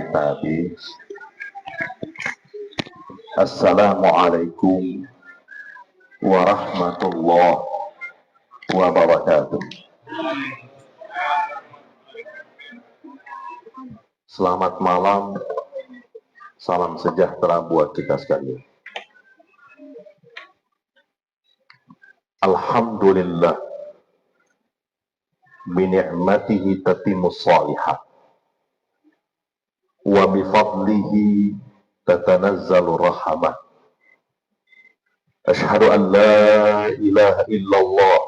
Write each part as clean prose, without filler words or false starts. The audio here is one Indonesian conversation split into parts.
Nabi. Assalamualaikum warahmatullahi wabarakatuh. Selamat malam, salam sejahtera buat kita sekalian. Alhamdulillah, bini'matihi tatimmus shalihat, wa bifadlihi tatanazzalu rahmah. Ashhadu an la ilaha illallah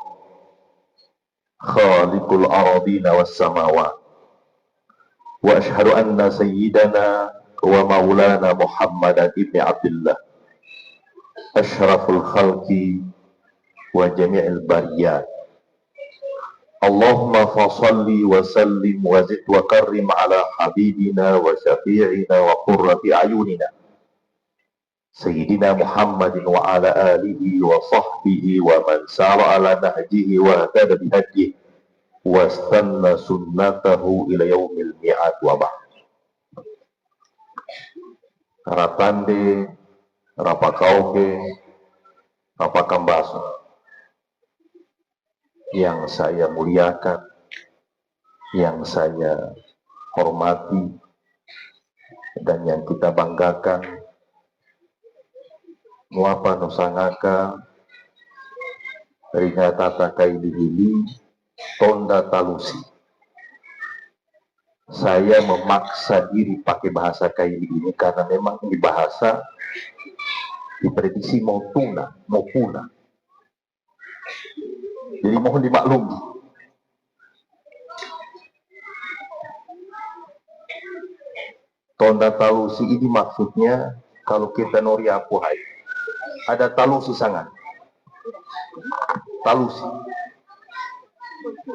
khaliqul ardina was samawat, wa ashhadu anna sayyidana wa maulana Muhammadan ibni Abdullah asyraful khalqi wa jami'il bariyat. Allahumma fasalli wa sallim wa zid wa karrim ala habibina wa syafi'ina wa qurrati ayunina Sayyidina Muhammadin wa ala alihi wa sahbihi wa man sara ala nahjihi wa tada bihadihi wa istanna sunnatahu ila yaumil mi'ad wa ba'd. Ratande, rapakauke, rapakambaso yang saya muliakan, yang saya hormati, dan yang kita banggakan, muapa nusangaka ringatata kaidihili tonda talusi. Saya memaksa diri pakai bahasa kaili ini karena memang ini bahasa diprediksi mau punah. Jadi mohon dimaklumi. Tonda talusi ini maksudnya kalau kita nori apuhai, ada talusi sangat. Talusi.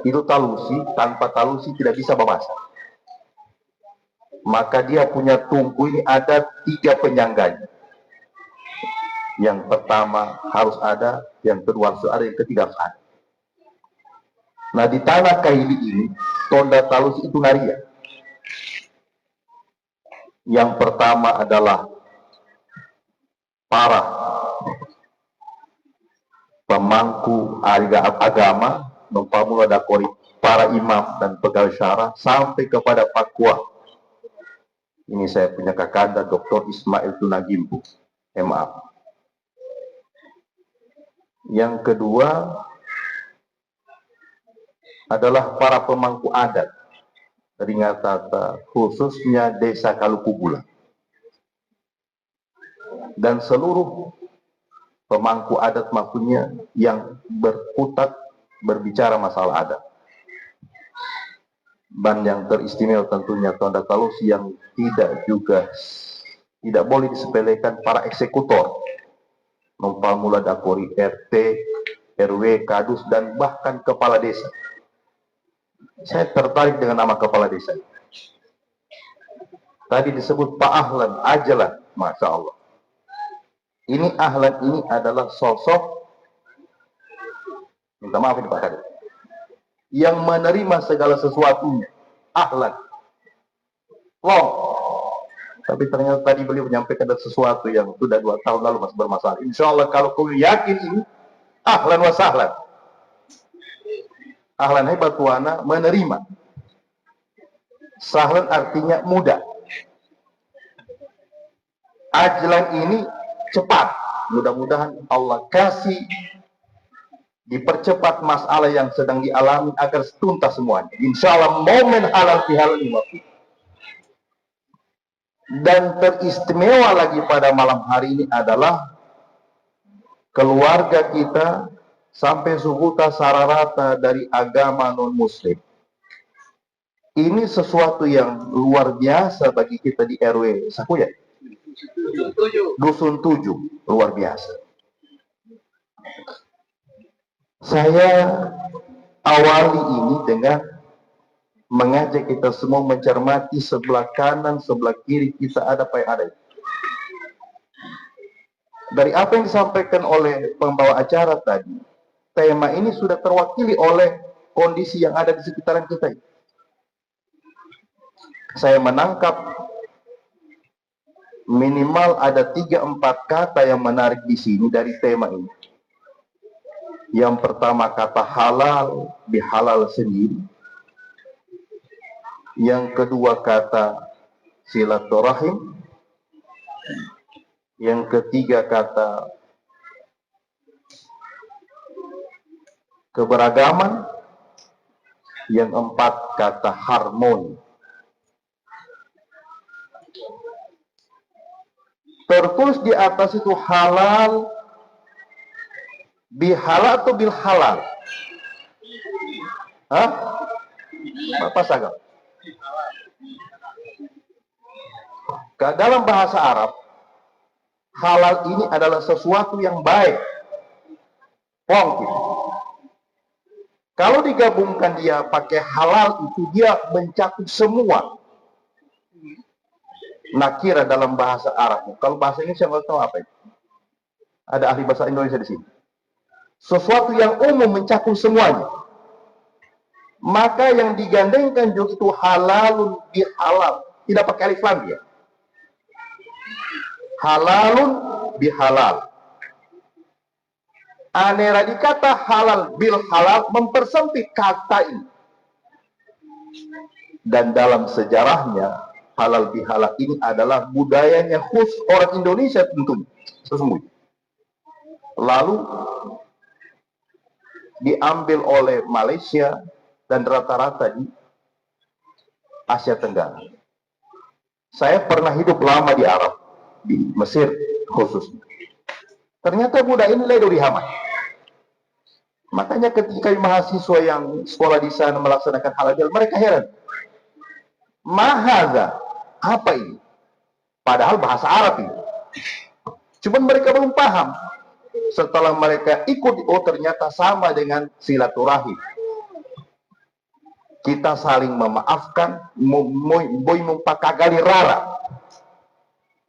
Itu talusi, tanpa talusi tidak bisa memasak. Maka dia punya tungku ini ada 3 penyangganya. Yang pertama harus ada, yang kedua harus ada, yang ketiga harus ada. Nah di tanah kaili ini, tonda talusi itu naria. Yang pertama adalah para pemangku agama, mempamula dakori para imam dan pegawai syara sampai kepada pakwa. Ini saya punya kakanda Dr. Ismail Tunagimbu, MA. Yang kedua adalah para pemangku adat. Ringatata, khususnya desa Kalukubula dan seluruh pemangku adat maksudnya yang berkutat berbicara masalah adat. Dan yang teristimewa tentunya Tonda Talosi yang tidak boleh disepelekan para eksekutor, numpang mula dapuri RT, RW, kadus dan bahkan kepala desa. Saya tertarik dengan nama kepala desa. Tadi disebut Pak Ahlan, Ajalan, Masya Allah. Ini Ahlan ini adalah sosok, minta maaf ini Pak Kadek, yang menerima segala sesuatunya. Ahlan. Wow. Tapi ternyata tadi beliau menyampaikan ada sesuatu yang sudah 2 tahun lalu masih bermasalah. Insya Allah kalau kau yakin ini, ahlan wa sahlan. Ahlan hebat wana menerima. Sahlan artinya mudah. Ajlan ini cepat. Mudah-mudahan Allah kasih dipercepat masalah yang sedang dialami agar tuntas semuanya. Insya Allah momen halal bihalal ini. Dan teristimewa lagi pada malam hari ini adalah keluarga kita sampai suhuta sararata dari agama non-muslim. Ini sesuatu yang luar biasa bagi kita di RW Sakuya. Dusun 7, luar biasa. Saya awali ini dengan mengajak kita semua mencermati sebelah kanan, sebelah kiri kita ada apa yang ada. Dari apa yang disampaikan oleh pembawa acara tadi, tema ini sudah terwakili oleh kondisi yang ada di sekitaran kita. Saya menangkap minimal ada 3-4 kata yang menarik di sini dari tema ini. Yang pertama kata halal, bihalal sendiri. Yang kedua kata silaturahim. Yang ketiga kata keberagaman. Yang empat kata harmoni. Tertulis di atas itu halal, bihalal atau bil halal? Hah? Apa sagam? Dalam bahasa Arab, halal ini adalah sesuatu yang baik. Pongkit. Kalau digabungkan dia pakai halal itu dia mencakup semua. Nakira dalam bahasa Arab. Kalau bahasa Indonesia nggak tahu apa itu. Ada ahli bahasa Indonesia di sini. Sesuatu yang umum mencakup semuanya. Maka yang digandengkan juga itu halalun bihalal. Tidak pakai alif lam dia. Halalun bihalal. Anera dikata halal bil halal mempersempit kata ini. Dan dalam sejarahnya halal bihalal ini adalah budayanya khusus orang Indonesia tentunya sesungguhnya. Lalu diambil oleh Malaysia dan rata-rata di Asia Tenggara. Saya pernah hidup lama di Arab, di Mesir khususnya. Ternyata budaya ini ledo di Hamas. Makanya ketika mahasiswa yang sekolah di sana melaksanakan halal bihalal, mereka heran. Mahaza, apa ini? Padahal bahasa Arab ini. Cuman mereka belum paham. Setelah mereka ikut, oh ternyata sama dengan silaturahim. Kita saling memaafkan, boy mempakagali rara.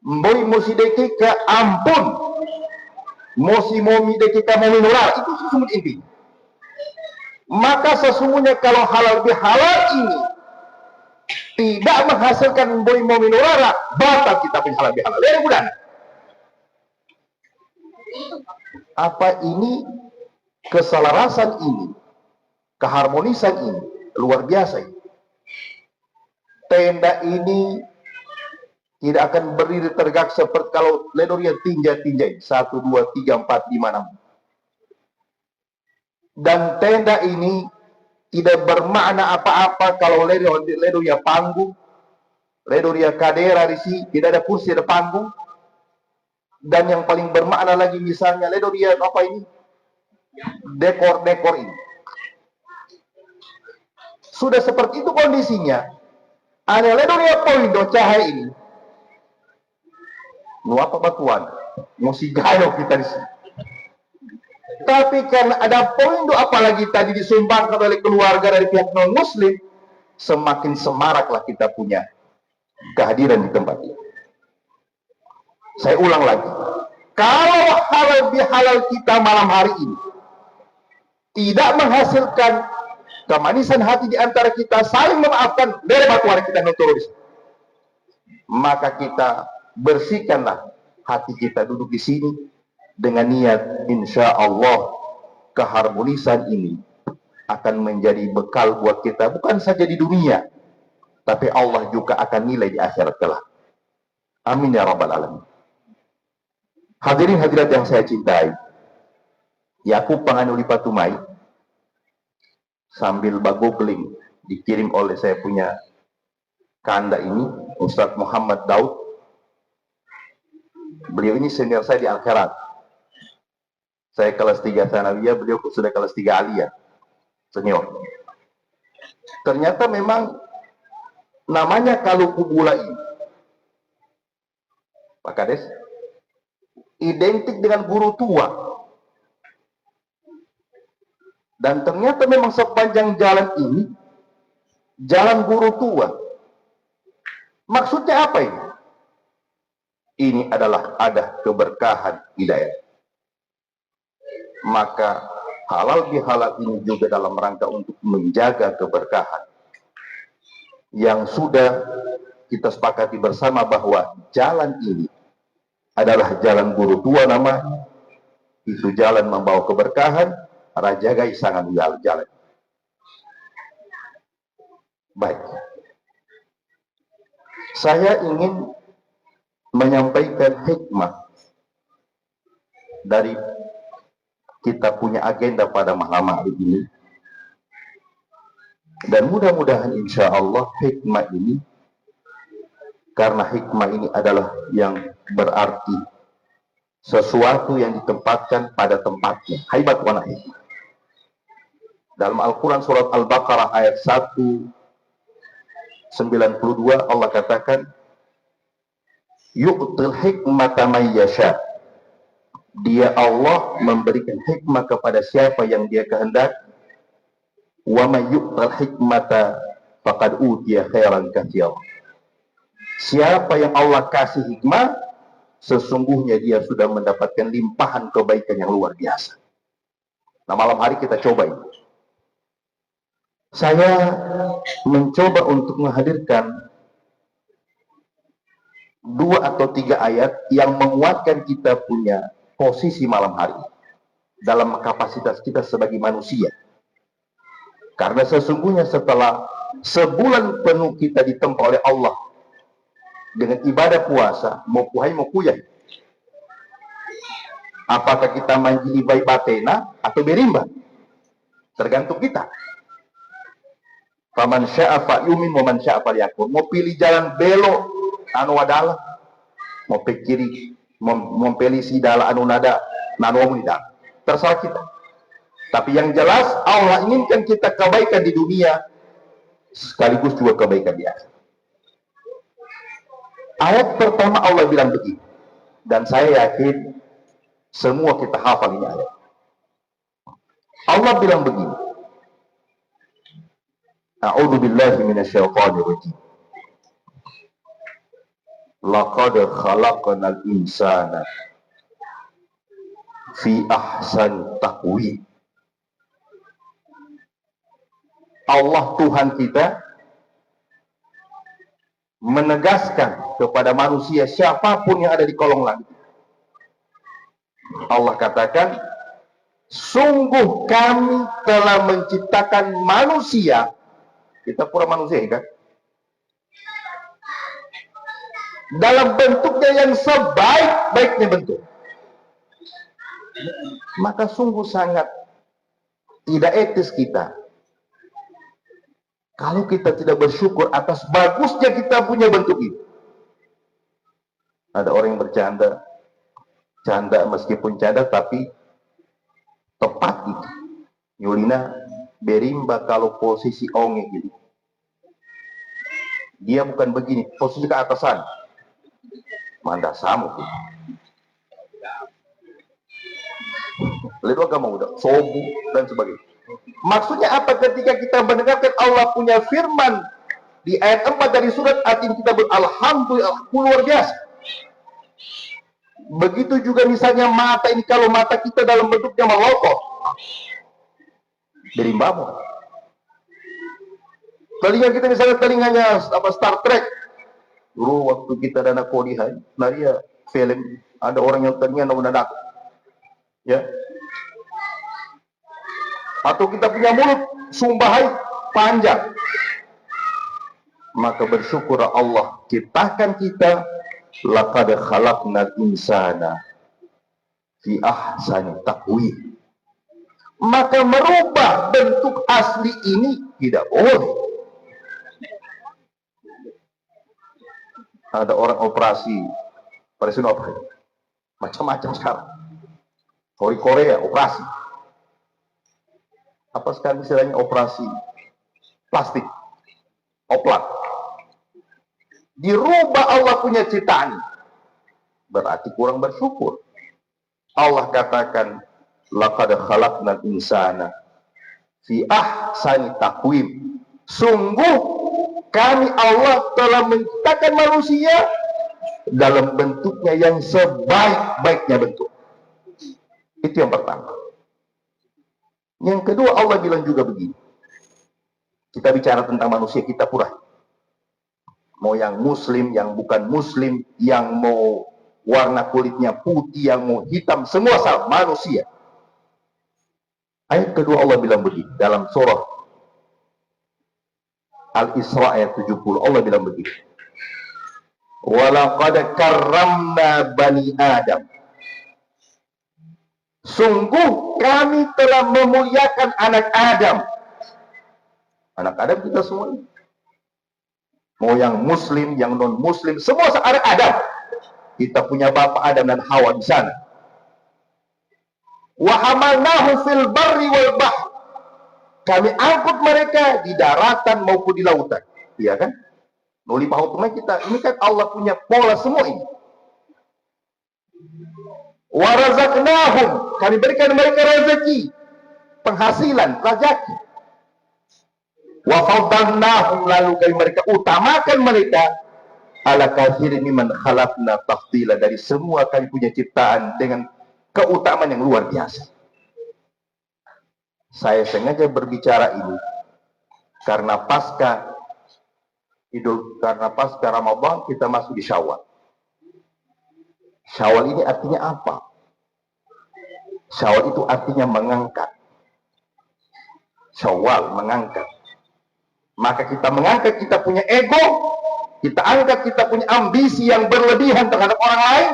Boy musidekika ampun. Mosi momi dekika mominurara. Itu sesungguhnya inti. Maka sesungguhnya kalau halal bihalal ini tidak menghasilkan boy mominurara, batal kita punya halal bihalal. Lihat bulan. Apa ini keselarasan ini, keharmonisan ini luar biasa ini. Tenda ini tidak akan berdiri tegak seperti kalau ledornya tinja-tinjai 1, 2, 3, 4, 5, 6. Dan tenda ini tidak bermakna apa-apa kalau ledo dia panggung, ledo dia kadera di sini, tidak ada kursi, ada panggung. Dan yang paling bermakna lagi misalnya ledo dia apa ini? Dekor ini. Sudah seperti itu kondisinya. Ada ledo dia poindo cahaya ini. Nu apa batuan? Mesti gayo kita di sini. Tapi karena ada poindo, apalagi tadi disumbangkan oleh keluarga dari pihak non muslim, semakin semaraklah kita punya kehadiran di tempat ini. Saya ulang lagi, kalau halal bihalal kita malam hari ini tidak menghasilkan kemanisan hati di antara kita, saling memaafkan dari batuan kita nuturis, maka kita bersihkanlah hati kita duduk di sini dengan niat insya Allah keharmonisan ini akan menjadi bekal buat kita bukan saja di dunia, tapi Allah juga akan nilai di akhirat kelak. Amin ya rabbal alamin. Hadirin hadirat yang saya cintai, Yakub Panganuli Patumai sambil bagogling dikirim oleh saya punya kanda ini, Ustadz Muhammad Daud. Beliau ini senior saya di Al-Kharat. Saya kelas 3 Tsanawiyah, beliau sudah kelas 3 Aliyah. Senior. Ternyata memang namanya Kaluku Gula ini, Pak Kades, identik dengan guru tua. Dan ternyata memang sepanjang jalan ini, jalan guru tua. Maksudnya apa ini? Ini adalah ada keberkahan hidayah. Maka halal bihalal ini juga dalam rangka untuk menjaga keberkahan. Yang sudah kita sepakati bersama bahwa jalan ini adalah jalan guru tua namanya. Itu jalan membawa keberkahan, Raja Gai sangat jalan. Baik. Saya ingin menyampaikan hikmah dari kita punya agenda pada malam hari ini, dan mudah-mudahan insya Allah hikmah ini, karena hikmah ini adalah yang berarti sesuatu yang ditempatkan pada tempatnya. Haibat wana hikmah. Dalam Al-Quran surat Al-Baqarah ayat 192 Allah katakan, yu'til hikmata man yasha. Dia Allah memberikan hikmah kepada siapa yang dia kehendaki. Wa may yu'tal hikmata faqad utiya khairan katsira. Siapa yang Allah kasih hikmah, sesungguhnya dia sudah mendapatkan limpahan kebaikan yang luar biasa. Nah, malam hari kita coba ini. Saya mencoba untuk menghadirkan 2 atau 3 ayat yang menguatkan kita punya posisi malam hari dalam kapasitas kita sebagai manusia. Karena sesungguhnya setelah sebulan penuh kita ditempa oleh Allah dengan ibadah puasa, mau puhai mau kuyai, apakah kita manjili baik batena atau berimba, tergantung kita. Faman sya'a fa'yumin wa man sya'a falyakfur. Mau pilih jalan belok anu wadala, mau pikiri mau pilih si dala anu nada nanu nida, terserah kita. Tapi yang jelas Allah inginkan kita kebaikan di dunia sekaligus juga kebaikan di akhirat. Ayat pertama Allah bilang begini, dan saya yakin semua kita hafal ini ayat. Allah bilang begini, A'udzu billahi minasyaitonir rajim. Laqad khalaqnal insana fi ahsani taqwim. Allah Tuhan kita menegaskan kepada manusia siapapun yang ada di kolong langit. Allah katakan, sungguh kami telah menciptakan manusia. Kita pura manusia kan? Dalam bentuknya yang sebaik-baiknya bentuk. Maka sungguh sangat tidak etis kita Kalau kita tidak bersyukur atas bagusnya kita punya bentuk ini. Ada orang yang bercanda, canda meskipun canda tapi tepat gitu. Yulina berimba kalau posisi onge gitu. Dia bukan begini, posisi ke atasan. Manda samu gitu. Lalu agama udah sobu dan sebagainya. Maksudnya apa ketika kita mendengarkan Allah punya firman di ayat 4 dari surat At-Tin, kita beralhamdulillah, luar biasa. Begitu juga misalnya mata ini, kalau mata kita dalam bentuknya melotot, berimbamu. Telinga kita misalnya telinganya apa Star Trek. Dulu waktu kita dana kodihan, naria film ada orang yang telinga namunadak. Ya. Atau kita punya mulut sumbahai panjang. Maka bersyukur Allah ciptakan kita, laqad khalaqnal insana fi ahsani taqwim. Maka merubah bentuk asli ini tidak boleh. Ada orang operasi macam-macam sekarang. Korea operasi. Apa sekarang istilahnya operasi plastik, oplat. Dirubah Allah punya ciptaan, berarti kurang bersyukur. Allah katakan, laqad khalaqnal insana fi ahsani taqwim. Sungguh kami Allah telah menciptakan manusia dalam bentuknya yang sebaik-baiknya bentuk. Itu yang pertama. Yang kedua, Allah bilang juga begini. Kita bicara tentang manusia kita pura. Mau yang muslim, yang bukan muslim, yang mau warna kulitnya putih, yang mau hitam, semua sama manusia. Ayat kedua Allah bilang begini dalam surah Al-Isra ayat 70. Allah bilang begini. Walaqad karramna bani Adam. Sungguh kami telah memuliakan anak Adam. Anak Adam kita semua. Mau yang muslim, yang non muslim, semua anak Adam. Kita punya bapak Adam dan Hawa di sana. Wa hamalnahu fil barri wal bahr. Kami angkut mereka di daratan maupun di lautan. Iya kan? Nuli pahutnya kita, ini kan Allah punya pola semua ini. Wa razaqnahum, kami berikan mereka rezeki, penghasilan, rezeki. Wa faddalnahum, lalu kami mereka utamakan mereka ala katsirin mimman khalaqna tafdila, dari semua kami punya ciptaan dengan keutamaan yang luar biasa. Saya sengaja berbicara ini karena pasca Ramadan kita masuk di Syawal. Syawal ini artinya apa? Syawal itu artinya mengangkat. Syawal mengangkat. Maka kita mengangkat, kita punya ego, kita angkat, kita punya ambisi yang berlebihan terhadap orang lain.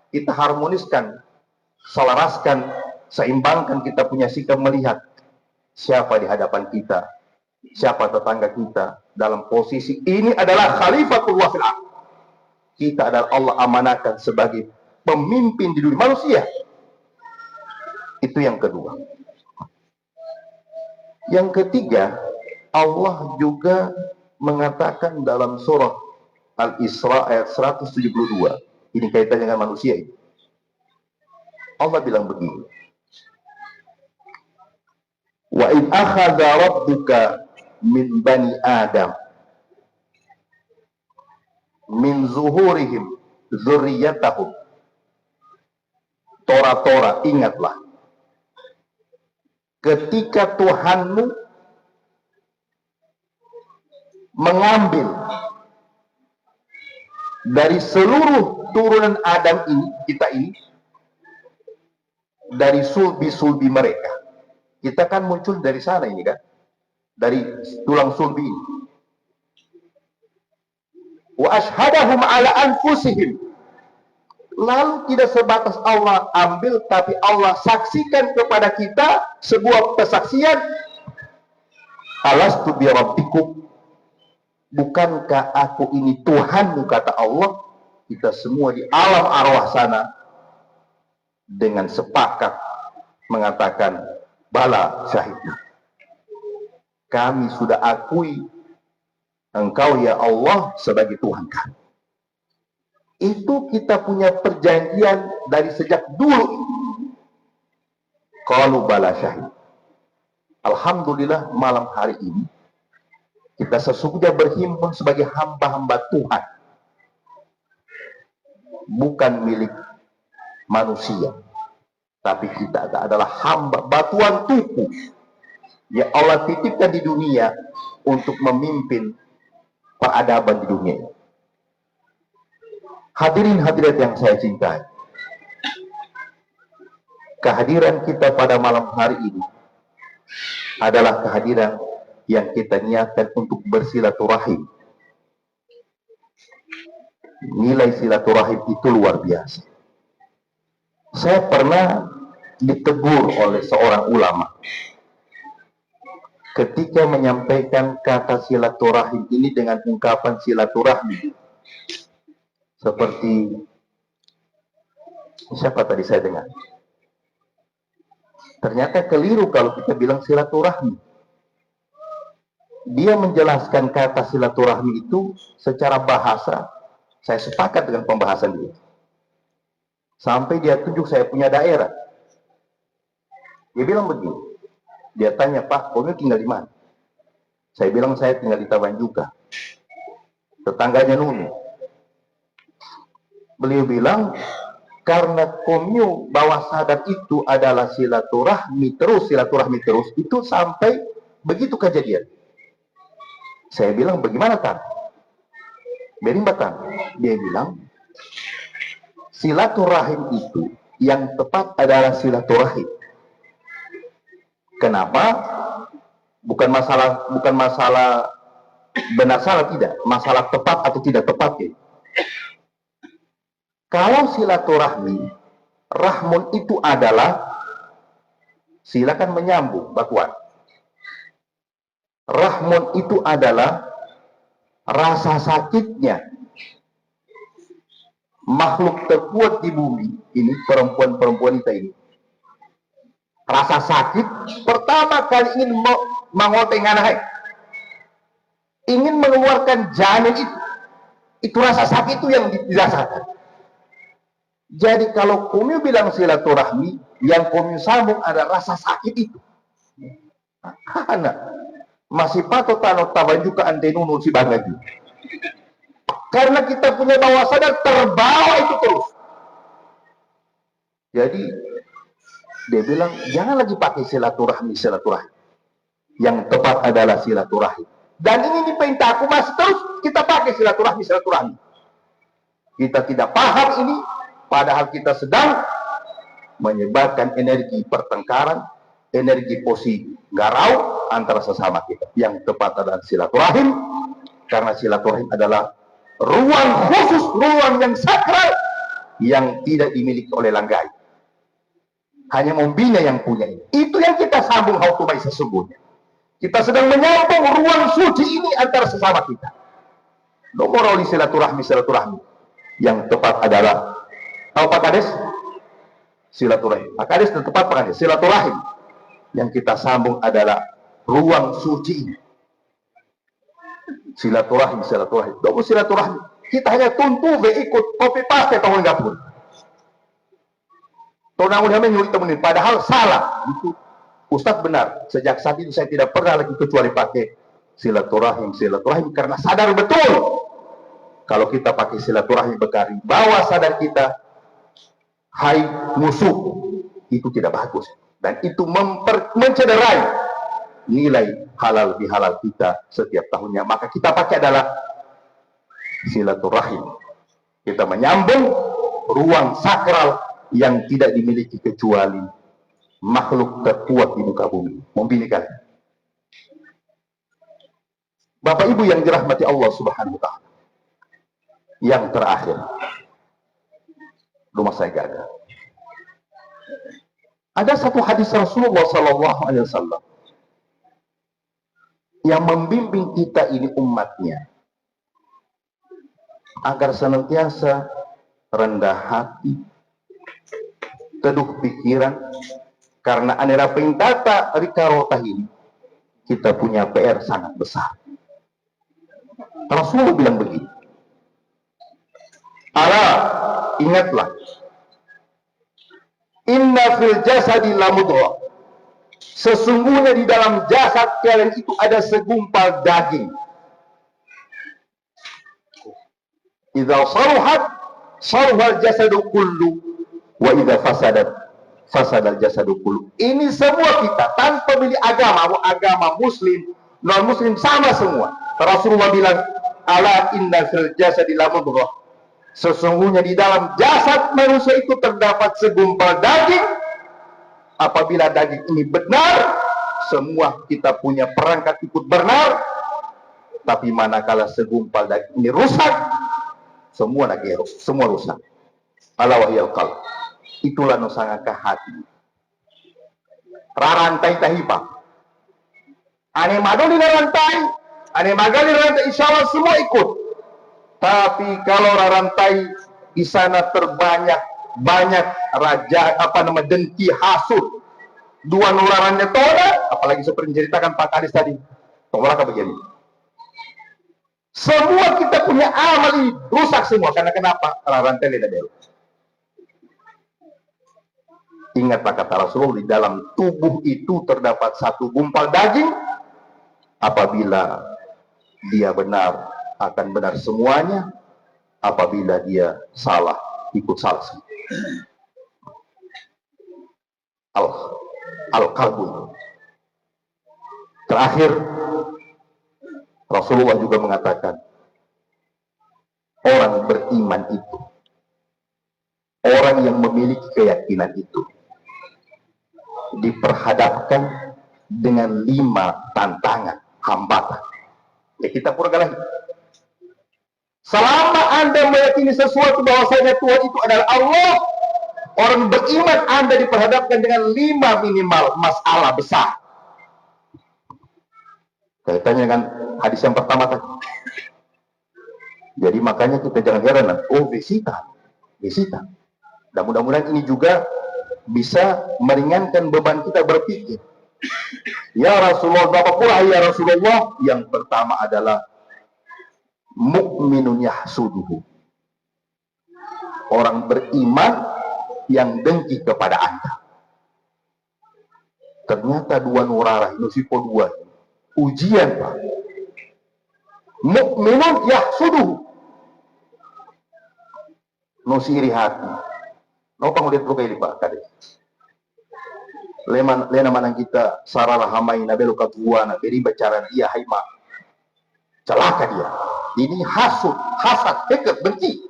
Kita harmoniskan, selaraskan, seimbangkan kita punya sikap melihat siapa di hadapan kita, siapa tetangga kita dalam posisi ini adalah khalifatullah fil ardh. Kita adalah Allah amanahkan sebagai pemimpin di dunia manusia. Itu yang kedua. Yang ketiga, Allah juga mengatakan dalam surah Al-Isra ayat 172. Ini kaitannya dengan manusia ini. Allah bilang begini. Wa in akhadha rabbuka min bani Adam min zuhurihim dzurriyyatahum. Tora, ingatlah ketika Tuhanmu mengambil dari seluruh turunan Adam ini, kita ini, dari sulbi-sulbi mereka. Kita kan muncul dari sana ini kan, dari tulang sulbi ini. Wa ashhadahum ala anfusihim. Lalu tidak sebatas Allah ambil, tapi Allah saksikan kepada kita sebuah kesaksian. Alastu bi rabbikum, bukankah aku ini Tuhanmu, kata Allah. Kita semua di alam arwah sana dengan sepakat mengatakan, bala syahidna, kami sudah akui Engkau ya Allah sebagai Tuhan kami. Itu kita punya perjanjian dari sejak dulu. Qalu bala syahid. Alhamdulillah malam hari ini kita sesungguhnya berhimpun sebagai hamba-hamba Tuhan, bukan milik manusia, tapi kita adalah hamba batuan tuku yang Allah titipkan di dunia untuk memimpin peradaban di dunia. Hadirin hadirat yang saya cintai, kehadiran kita pada malam hari ini adalah kehadiran yang kita niatkan untuk bersilaturahim. Nilai silaturahim itu luar biasa. Saya pernah ditegur oleh seorang ulama ketika menyampaikan kata silaturahim ini dengan ungkapan silaturahmi. Seperti siapa tadi saya dengar? Ternyata keliru kalau kita bilang silaturahmi. Dia menjelaskan kata silaturahmi itu secara bahasa. Saya sepakat dengan pembahasan dia. Sampai dia tunjuk saya punya daerah. Dia bilang begini. Dia tanya, Pak, kamu tinggal di mana? Saya bilang saya tinggal di Taban juga. Tetangganya Nunu. Beliau bilang, karena komyu bawah sadar itu adalah silaturahmi terus, itu sampai begitu kejadian. Saya bilang, bagaimana Tan? Berimbatan. Dia bilang, silaturahim itu yang tepat adalah silaturahim. Kenapa? Bukan masalah benar salah, tidak. Masalah tepat atau tidak tepat. Ya. Kalau silaturahmi, rahmun itu adalah, silakan menyambung, Bakuan. Rahmun itu adalah rasa sakitnya makhluk terkuat di bumi ini, perempuan-perempuan kita ini. Rasa sakit pertama kali ingin mengoteng anak, ingin mengeluarkan janin itu rasa sakit itu yang dirasakan. Jadi kalau kami bilang silaturahmi, yang kami sambung ada rasa sakit itu. Karena masih patut tanah taban juga antenunu si bangagi. Karena kita punya bawah sadar terbawa itu terus. Jadi dia bilang jangan lagi pakai silaturahmi. Yang tepat adalah silaturahmi. Dan ini perintah aku masih terus kita pakai silaturahmi. Kita tidak paham ini, padahal kita sedang menyebarkan energi pertengkaran, energi posisi garau antara sesama kita. Yang tepat adalah silaturahim, karena silaturahim adalah ruang khusus, ruang yang sakral yang tidak dimiliki oleh langgai. Hanya membina yang punya ini. Itu yang kita sambung hautumai sesungguhnya. Kita sedang menyambung ruang suci ini antara sesama kita. Nomor oli silaturahmi. Yang tepat adalah, tahu Pak Kades? Silaturahim. Pak Kades tepat Pak Kades, silaturahim. Yang kita sambung adalah ruang suci ini. Silaturahim. Dobu silaturahim. Kita hanya tuntu ikut copy paste tahun enggak pun. Padahal salah. Itu Ustadz benar. Sejak saat itu saya tidak pernah lagi kecuali pakai silaturahim karena sadar betul kalau kita pakai silaturahim bekari bawah sadar kita, hai musuh, itu tidak bagus dan itu mencederai nilai halal bihalal kita setiap tahunnya. Maka kita pakai adalah silaturahim. Kita menyambung ruang sakral yang tidak dimiliki kecuali makhluk terkuat di muka bumi. Membinikan. Bapak Ibu yang dirahmati Allah Subhanahu wa Ta'ala. Yang terakhir, rumah saya gagal. Ada satu hadis Rasulullah SAW yang membimbing kita ini umatnya agar senantiasa rendah hati, teduh pikiran, karena anera pengtata rikarota ini kita punya PR sangat besar. Rasulullah bilang begini, ala, ingatlah, inna fil jasadi lamudghah, sesungguhnya di dalam jasad kalian itu ada segumpal daging. Idza saluhat saluhal jasadu kullu wa idza fasadat fasadal jasadu kullu. Ini semua kita tanpa pilih agama, agama muslim, non muslim sama semua. Rasulullah bilang, ala inna fil jasadi lamudghah, sesungguhnya di dalam jasad manusia itu terdapat segumpal daging. Apabila daging ini benar, semua kita punya perangkat ikut benar. Tapi manakala segumpal daging ini rusak, semua semua rusak. Ala wahyal qalb, itulah nusangaka hati. Rarantai tahipa. Ane madoli rarantai, ane magali rarantai, insya Allah semua ikut. Tapi kalau rarantai di sana terbanyak raja dengki hasud, dua nurarannya toda, apalagi seperti menceritakan Pak Kadis tadi, tolak begini. Semua kita punya amal ini rusak semua, karena kenapa? Rarantai lidah delu. Ingatlah kata Rasulullah, di dalam tubuh itu terdapat satu gumpal daging. Apabila dia benar, akan benar semuanya. Apabila dia salah, ikut salah. Al-qalbun. Terakhir, Rasulullah juga mengatakan, orang beriman itu, orang yang memiliki keyakinan itu, diperhadapkan dengan 5 tantangan, hambatan. Ya kita purga lagi. Selama Anda meyakini sesuatu bahwasanya Tuhan itu adalah Allah, orang beriman Anda diperhadapkan dengan 5 minimal masalah besar. Kaitannya dengan hadis yang pertama tadi. Jadi makanya kita jangan heran, oh visita. Dan mudah-mudahan ini juga bisa meringankan beban kita berpikir. Ya Rasulullah, berapa pula ya Rasulullah? Yang pertama adalah mukminun yahsuduhu, orang beriman yang dengki kepada Anda. Ternyata 2 nurarah nusipo 2 ujian, Pak. Mukminun yahsuduhu, nusiri hati. No pangulit lu kayak Pak Kades. Lena manang kita sarara hamai nabelu katuana beri bicara dia haima. Celaka dia. Ini hasud, hasad, dekat, benci.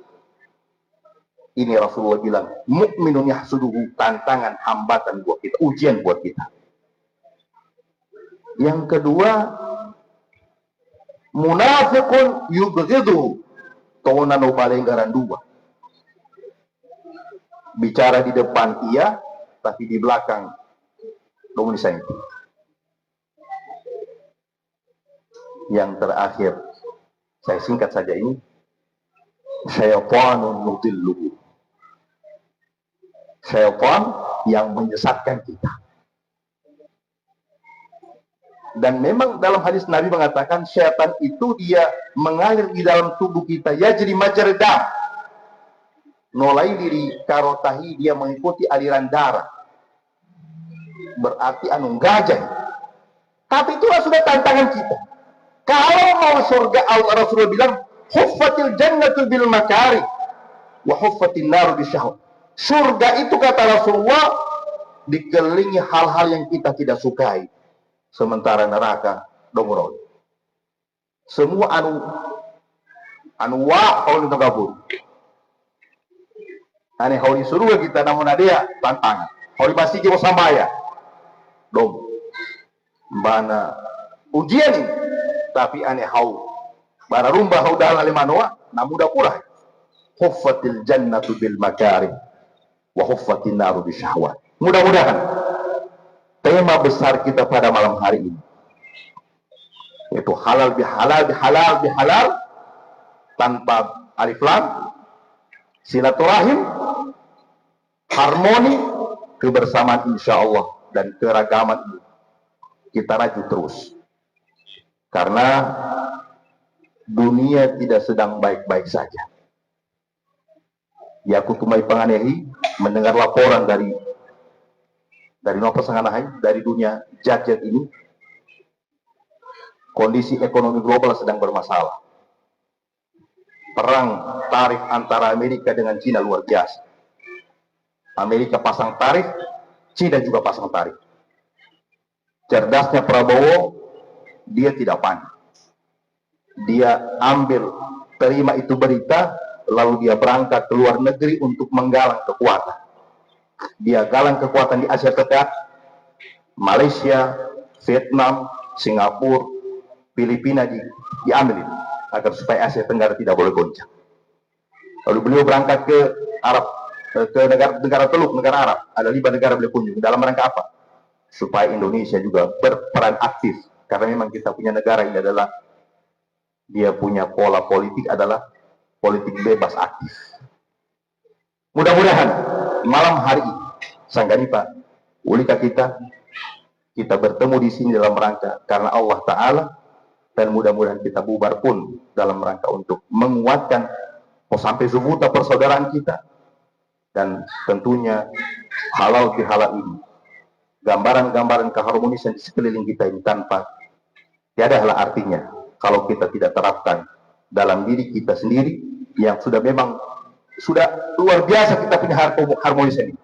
Ini Rasulullah bilang, mukminun yahsuduhu, tantangan, hambatan buat kita, ujian buat kita. Yang kedua, munafiqun yubghidu, tawna no balenggaran 2. Bicara di depan iya, tapi di belakang komunisasi. Yang terakhir, saya singkat saja ini, syaitanun yudilluhu, syaitan yang menyesatkan kita. Dan memang dalam hadis Nabi mengatakan syaitan itu dia mengalir di dalam tubuh kita, ya jadi majardam, nolai diri karotahi, dia mengikuti aliran darah, berarti anu gajah. Tapi itulah sudah tantangan kita. Kalau mau surga, Allah Rasulullah bilang, huffatil jannatu bil makari wa huffatin naru bisyahwat. Surga itu kata Rasulullah dikelilingi hal-hal yang kita tidak sukai, sementara neraka dongorol. Semua anu wa kalau kita kabur. Ane hauli surga kita namun ada tantangan. Hauli pasti kita samaya. Dong. Bana ujian ini. Tapi ane hau bara rumba hau dal alimanoa namuda pula huffatil jannatu bil makari wa huffatin naru bisyahwat. Mudah-mudahan tema besar kita pada malam hari ini, Itu halal bihalal bihalal bihalal tanpa alif lam, silaturahim, harmoni, kebersamaan insya Allah, dan keragaman ini kita raju terus. Karena dunia tidak sedang baik-baik saja. Ya, aku tumai penganehi mendengar laporan dari Nova Sanganahai, dari dunia jajat ini, kondisi ekonomi global sedang bermasalah. Perang tarif antara Amerika dengan Cina luar biasa. Amerika pasang tarif, Cina juga pasang tarif. Cerdasnya Prabowo, dia tidak panik. Dia terima itu berita, lalu dia berangkat ke luar negeri untuk menggalang kekuatan. Dia galang kekuatan di Asia Tenggara, Malaysia, Vietnam, Singapura, Filipina diambil agar supaya Asia Tenggara tidak boleh goncang. Lalu beliau berangkat ke Arab, ke negara Teluk, negara Arab. Ada 5 negara beliau kunjungi. Dalam rangka apa? Supaya Indonesia juga berperan aktif. Karena memang kita punya negara ini adalah, dia punya pola politik adalah politik bebas aktif. Mudah-mudahan malam hari ini, Sangganipa, ulika kita bertemu di sini dalam rangka karena Allah Ta'ala, dan mudah-mudahan kita bubar pun dalam rangka untuk menguatkan sampai sebuta persaudaraan kita. Dan tentunya halal bihalal ini, gambaran-gambaran keharmonisan di sekeliling kita ini tanpa tiadalah artinya kalau kita tidak terapkan dalam diri kita sendiri yang sudah luar biasa. Kita punya harmonisan ini.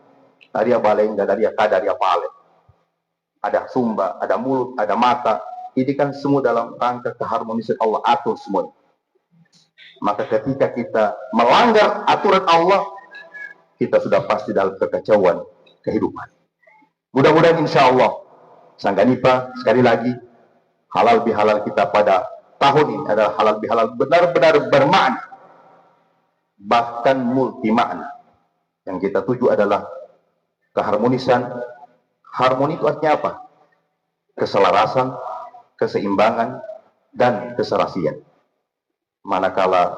Dari balengga, dari kada, dari pale. Ada sumba, ada mulut, ada mata. Ini kan semua dalam rangka keharmonisan Allah atur semua. Maka ketika kita melanggar aturan Allah, kita sudah pasti dalam kekacauan kehidupan. Mudah-mudahan insya Allah, Sangganipa, sekali lagi, halal bihalal kita pada tahun ini adalah halal bihalal benar-benar bermakna, bahkan multi makna. Yang kita tuju adalah keharmonisan. Harmoni itu artinya apa? Keselarasan, keseimbangan, dan keserasian. Manakala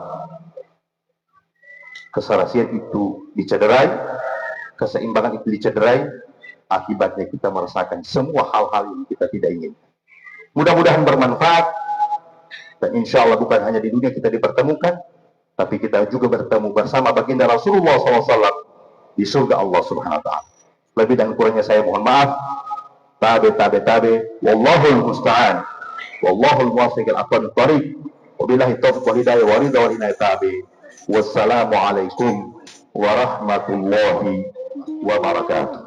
keserasian itu dicederai, keseimbangan itu dicederai, akibatnya kita merasakan semua hal-hal yang kita tidak ingin. Mudah-mudahan bermanfaat, dan insya Allah bukan hanya di dunia kita dipertemukan, tapi kita juga bertemu bersama baginda Rasulullah SAW di surga Allah Subhanahu Wa Taala. Lebih dan kurangnya saya mohon maaf. Tabe. Wallahul musta'an. Wallahul muwaffiq al-aqwamit thariq. Wabillahi taufiq wal hidayah wa ridha wal inayah tabi. Wassalamualaikum warahmatullahi wabarakatuh.